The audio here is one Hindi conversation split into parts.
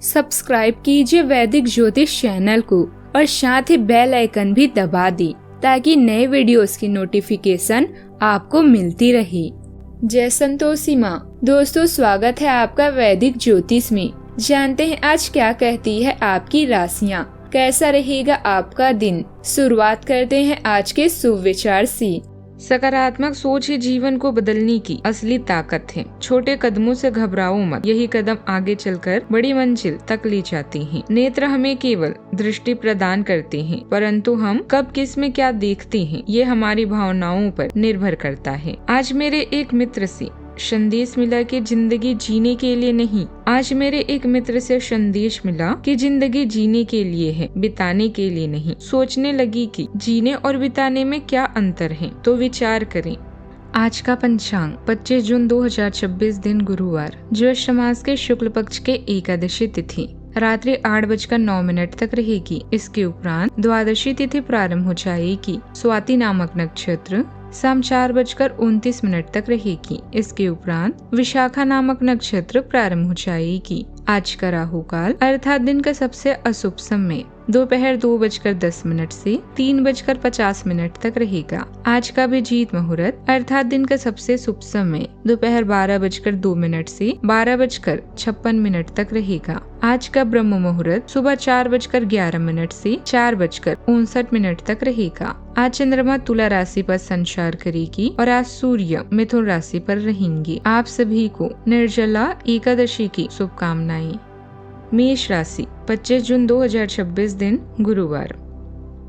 सब्सक्राइब कीजिए वैदिक ज्योतिष चैनल को और साथ ही बेल आइकन भी दबा दी ताकि नए वीडियोस की नोटिफिकेशन आपको मिलती रहे। जय संतोषी माँ। दोस्तों, स्वागत है आपका वैदिक ज्योतिष में। जानते हैं आज क्या कहती है आपकी राशियाँ, कैसा रहेगा आपका दिन। शुरुआत करते हैं आज के शुभ विचार से। सकारात्मक सोच ही जीवन को बदलने की असली ताकत है। छोटे कदमों से घबराओ मत, यही कदम आगे चलकर बड़ी मंजिल तक ले जाते हैं। नेत्र हमें केवल दृष्टि प्रदान करते हैं, परंतु हम कब किस में क्या देखते हैं ये हमारी भावनाओं पर निर्भर करता है। आज मेरे एक मित्र से संदेश मिला कि जिंदगी जीने के लिए नहीं। आज मेरे एक मित्र से संदेश मिला कि जिंदगी जीने के लिए है, बिताने के लिए नहीं। सोचने लगी कि जीने और बिताने में क्या अंतर है, तो विचार करें। आज का पंचांग 25 जून 2026 दिन गुरुवार, ज्येष्ठ मास के शुक्ल पक्ष के एकादशी तिथि रात्रि 8:09 तक रहेगी। इसके उपरांत द्वादशी तिथि प्रारंभ हो जाएगी। स्वाति नामक नक्षत्र शाम 4:29 तक रहेगी। इसके उपरांत विशाखा नामक नक्षत्र प्रारंभ हो जाएगी। आज का राहु काल अर्थात दिन का सबसे अशुभ समय दोपहर 2:10 से 3:50 तक रहेगा। आज का अभिजीत मुहूर्त अर्थात दिन का सबसे शुभ समय दोपहर 12:02 से 12:56 तक रहेगा। आज का ब्रह्म मुहूर्त सुबह 4:11 से 4:59 तक रहेगा। आज चंद्रमा तुला राशि पर संचार करेगी और आज सूर्य मिथुन राशि पर रहेंगे। आप सभी को निर्जला एकादशी की शुभकामनाएं। मेष राशि 25 जून 2026 दिन गुरुवार,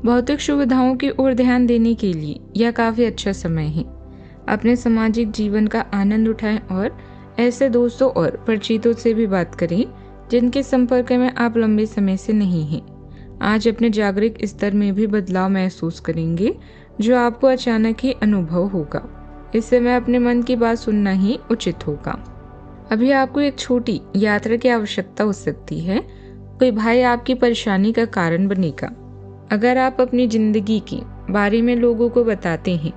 भौतिक सुविधाओं की ओर ध्यान देने के लिए यह काफी अच्छा समय है। अपने सामाजिक जीवन का आनंद उठाएं और ऐसे दोस्तों और परिचितों से भी बात करें जिनके संपर्क में आप लंबे समय से नहीं हैं। आज अपने जागतिक स्तर में भी बदलाव महसूस करेंगे जो आपको अचानक ही अनुभव होगा। इस समय अपने मन की बात सुनना ही उचित होगा। अभी आपको एक छोटी यात्रा की आवश्यकता हो सकती है। कोई भाई आपकी परेशानी का कारण बनेगा। अगर आप अपनी जिंदगी के बारे में लोगों को बताते हैं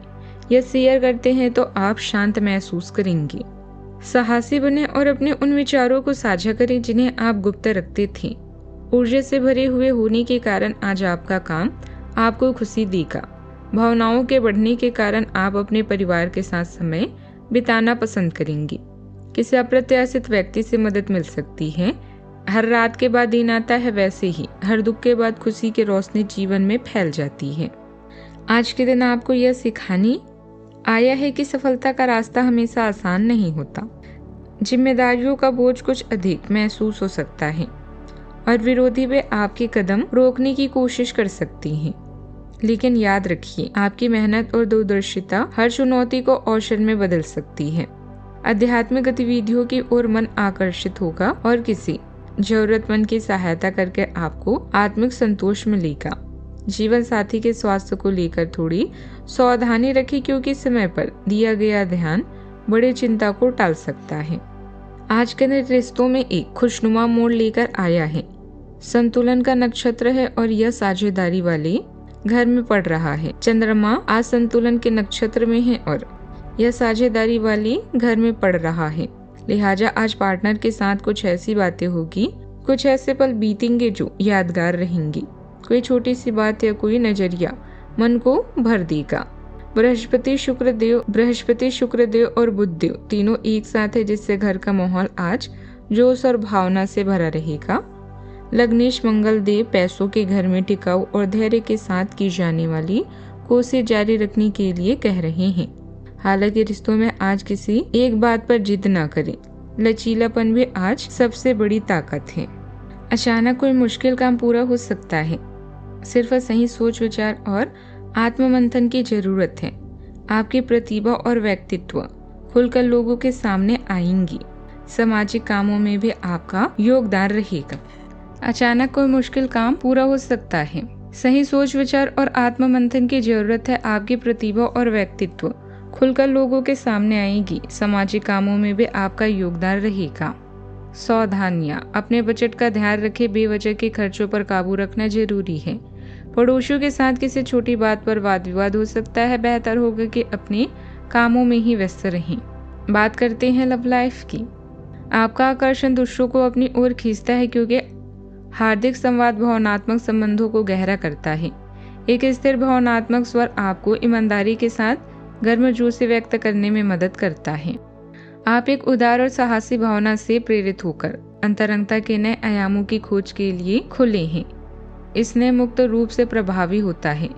या शेयर करते हैं तो आप शांत महसूस करेंगे। साहसी बने और अपने उन विचारों को साझा करें जिन्हें आप गुप्त रखते थे। ऊर्जा से भरे हुए होने के कारण आज आपका काम आपको खुशी देगा। भावनाओं के बढ़ने के कारण आप अपने परिवार के साथ समय बिताना पसंद करेंगे। किसी अप्रत्याशित व्यक्ति से मदद मिल सकती है। हर रात के बाद दिन आता है, वैसे ही हर दुख के बाद खुशी की रोशनी जीवन में फैल जाती है। आज के दिन आपको यह सिखाने आया है कि सफलता का रास्ता हमेशा आसान नहीं होता। जिम्मेदारियों का बोझ कुछ अधिक महसूस हो सकता है और विरोधी भी आपके कदम रोकने की कोशिश कर सकती हैं। लेकिन याद रखिए, आपकी मेहनत और दूरदर्शिता हर चुनौती को अवसर में बदल सकती है। आध्यात्मिक गतिविधियों की ओर मन आकर्षित होगा और किसी जरूरतमंद की सहायता करके आपको आत्मिक संतोष मिलेगा। जीवन साथी के स्वास्थ्य को लेकर थोड़ी सावधानी रखें क्योंकि समय पर दिया गया ध्यान बड़ी चिंता को टाल सकता है। आज के दिन रिश्तों में एक खुशनुमा मोड़ लेकर आया है। संतुलन का नक्षत्र है और यह साझेदारी वाले घर में पड़ रहा है। चंद्रमा आज संतुलन के नक्षत्र में है और यह साझेदारी वाली घर में पड़ रहा है। लिहाजा आज पार्टनर के साथ कुछ ऐसी बातें होगी, कुछ ऐसे पल बीतेंगे जो यादगार रहेंगी। कोई छोटी सी बात या कोई नजरिया मन को भर देगा। बृहस्पति शुक्रदेव और बुधदेव तीनों एक साथ है, जिससे घर का माहौल आज जोश और भावना से भरा रहेगा। लग्नेश मंगल देव पैसों के घर में टिकाऊ और धैर्य के साथ की जाने वाली कोशिश जारी रखने के लिए कह रहे हैं। हालांकि रिश्तों में आज किसी एक बात पर जिद ना करें। लचीलापन भी आज सबसे बड़ी ताकत है। अचानक कोई मुश्किल काम पूरा हो सकता है। सिर्फ सही सोच विचार और आत्ममंथन की जरूरत है। आपकी प्रतिभा और व्यक्तित्व खुलकर लोगों के सामने आएंगी। सामाजिक कामों में भी आपका योगदान रहेगा। अचानक कोई मुश्किल काम पूरा हो सकता है। सही सोच विचार और आत्ममंथन की जरूरत है। आपकी प्रतिभा और व्यक्तित्व खुलकर लोगों के सामने आएगी। सामाजिक कामों में भी आपका योगदान रहेगा। सावधानियां, अपने बजट का ध्यान रखें। बेवजह के खर्चों पर काबू रखना जरूरी है। पड़ोसियों के साथ किसी छोटी बात पर वाद विवाद हो सकता है। बेहतर होगा कि अपने कामों में ही व्यस्त रहें। बात करते हैं लव लाइफ की। आपका आकर्षण दूसरों को अपनी ओर खींचता है क्योंकि हार्दिक संवाद भावनात्मक संबंधों को गहरा करता है। एक स्थिर भावनात्मक स्वर आपको ईमानदारी के साथ गर्मजोशी से व्यक्त करने में मदद करता है। आप एक उदार और साहसी भावना से प्रेरित होकर अंतरंगता के नए आयामों की खोज के लिए खुले हैं। इसने मुक्त रूप से प्रभावी होता है,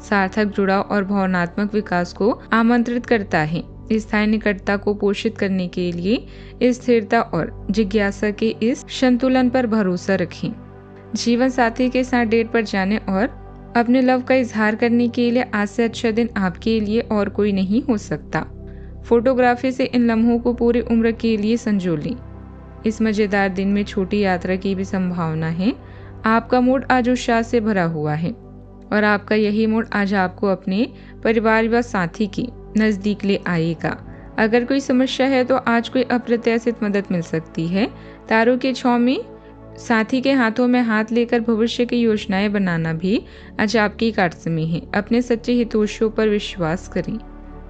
सार्थक जुड़ाव और भावनात्मक विकास को आमंत्रित करता है। स्थायी निकटता को पोषित करने के लिए स्थिरता और जिज्ञासा के इस संतुलन पर भरोसा रखें। जीवन साथी के साथ डेट पर जाने और अपने लव का इजहार करने के लिए आज से अच्छा दिन आपके लिए और कोई नहीं हो सकता। फोटोग्राफी से इन लम्हों को पूरी उम्र के लिए संजो लें। इस मजेदार दिन में छोटी यात्रा की भी संभावना है। आपका मूड आज उत्साह से भरा हुआ है और आपका यही मूड आज आपको अपने परिवार व साथी के नजदीक ले आएगा। अगर कोई समस्या है तो आज कोई अप्रत्याशित मदद मिल सकती है। तारों के छांव में साथी के हाथों में हाथ लेकर भविष्य की योजनाएं बनाना भी आज आपकी कार्य में है। अपने सच्चे हितोषियों पर विश्वास करें।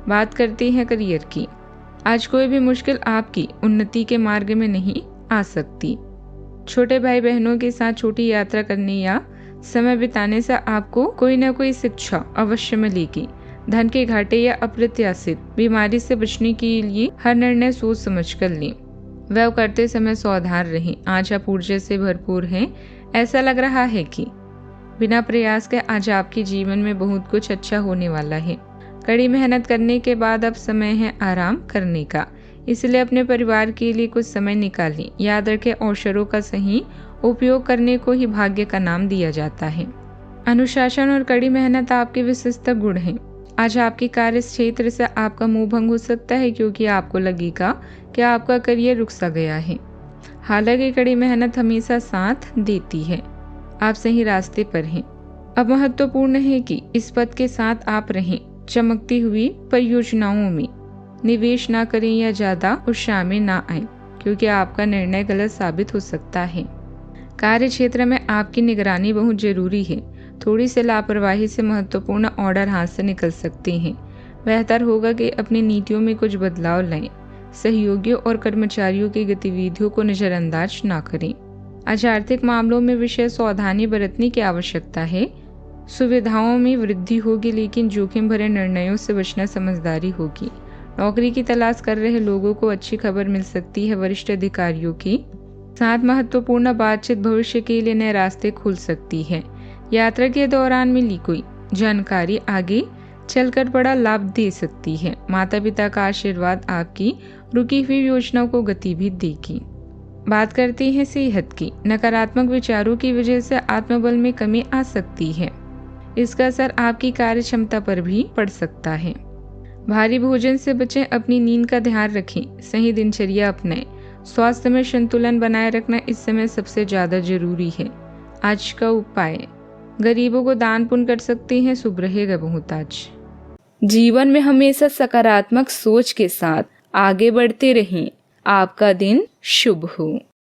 बात करते हैं करियर की। आज कोई भी मुश्किल आपकी उन्नति के मार्ग में नहीं आ सकती। छोटे भाई बहनों के साथ छोटी यात्रा करने या समय बिताने से आपको कोई न कोई शिक्षा अवश्य मिलेगी। धन के घाटे या अप्रत्याशित बीमारी से बचने के लिए हर निर्णय सोच समझ कर लें। व्यय करते समय सावधान रहें। आज आप ऊर्जा से भरपूर हैं। ऐसा लग रहा है कि बिना प्रयास के आज आपके जीवन में बहुत कुछ अच्छा होने वाला है। कड़ी मेहनत करने के बाद अब समय है आराम करने का, इसलिए अपने परिवार के लिए कुछ समय निकालें। याद रखें, अवसरों का सही उपयोग करने को ही भाग्य का नाम दिया जाता है। अनुशासन और कड़ी मेहनत आपके विशिष्ट गुण हैं। आज आपके कार्य क्षेत्र से आपका मोह भंग हो सकता है क्योंकि आपको लगेगा कि आपका करियर रुक सा गया है। हालांकि कड़ी मेहनत हमेशा साथ देती है। आप सही रास्ते पर हैं। अब महत्वपूर्ण है कि इस पद के साथ आप रहें। चमकती हुई परियोजनाओं में निवेश ना करें या ज्यादा उत्साह में ना आए क्योंकि आपका निर्णय गलत साबित हो सकता है। कार्य क्षेत्र में आपकी निगरानी बहुत जरूरी है। थोड़ी सी लापरवाही से महत्वपूर्ण ऑर्डर हाथ से निकल सकते हैं। बेहतर होगा कि अपनी नीतियों में कुछ बदलाव लाएं। सहयोगियों और कर्मचारियों की गतिविधियों को नजरअंदाज ना करें। आज आर्थिक मामलों में विशेष सावधानी बरतने की आवश्यकता है। सुविधाओं में वृद्धि होगी लेकिन जोखिम भरे निर्णयों से बचना समझदारी होगी। नौकरी की तलाश कर रहे लोगों को अच्छी खबर मिल सकती है। वरिष्ठ अधिकारियों के साथ महत्वपूर्ण बातचीत भविष्य के लिए नए रास्ते खुल सकती है। यात्रा के दौरान मिली कोई जानकारी आगे चलकर बड़ा लाभ दे सकती है। माता पिता का आशीर्वाद आपकी रुकी हुई योजनाओं को गति भी देगी। बात करते हैं सेहत की। नकारात्मक विचारों की वजह से आत्मबल में कमी आ सकती है। इसका असर आपकी कार्य क्षमता पर भी पड़ सकता है। भारी भोजन से बचें। अपनी नींद का ध्यान रखें। सही दिनचर्या अपनाएं। स्वास्थ्य में संतुलन बनाए रखना इस समय सबसे ज्यादा जरूरी है। आज का उपाय, गरीबों को दान पुण्य कर सकते हैं। शुभ रहेगा बहुत आज। जीवन में हमेशा सकारात्मक सोच के साथ आगे बढ़ते रहें। आपका दिन शुभ हो।